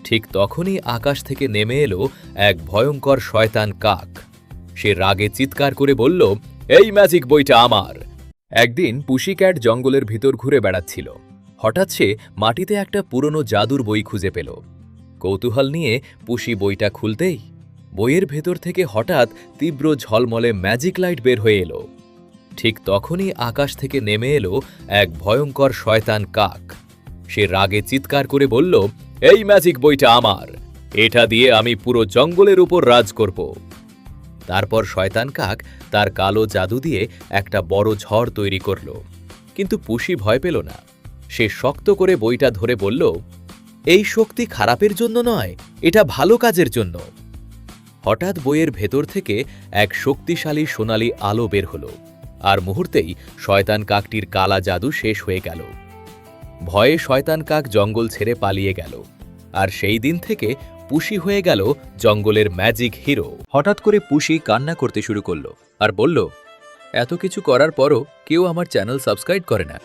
ঠিক তখনই আকাশ থেকে নেমে এলো এক ভয়ঙ্কর শয়তান কাক। সে রাগে চিৎকার করে বলল, এই ম্যাজিক বইটা আমার। একদিন পুশিক্যাট জঙ্গলের ভিতর ঘুরে বেড়াচ্ছিল। হঠাৎ সে মাটিতে একটা পুরনো জাদুর বই খুঁজে পেল। কৌতূহল নিয়ে পুশি বইটা খুলতেই বইয়ের ভেতর থেকে হঠাৎ তীব্র ঝলমলে ম্যাজিক লাইট বের হয়ে এলো। ঠিক তখনই আকাশ থেকে নেমে এলো এক ভয়ঙ্কর শয়তান কাক। সে রাগে চিৎকার করে বলল, এই ম্যাজিক বইটা আমার। এটা দিয়ে আমি পুরো জঙ্গলের উপর রাজ করব। তারপর শয়তান কাক তার কালো জাদু দিয়ে একটা বড় ঝড় তৈরি করল। কিন্তু পুশি ভয় পেল না। সে শক্ত করে বইটা ধরে বলল, এই শক্তি খারাপের জন্য নয়, এটা ভালো কাজের জন্য। হঠাৎ বইয়ের ভেতর থেকে এক শক্তিশালী সোনালী আলো বের হলো, আর মুহূর্তেই শয়তান কাকটির কালা জাদু শেষ হয়ে গেল। ভয়ে শয়তান কাক জঙ্গল ছেড়ে পালিয়ে গেল, আর সেই দিন থেকে পুশি হয়ে গেল জঙ্গলের ম্যাজিক হিরো। হঠাৎ করে পুশি কান্না করতে শুরু করল আর বলল, এত কিছু করার পরও কেউ আমার চ্যানেল সাবস্ক্রাইব করে না।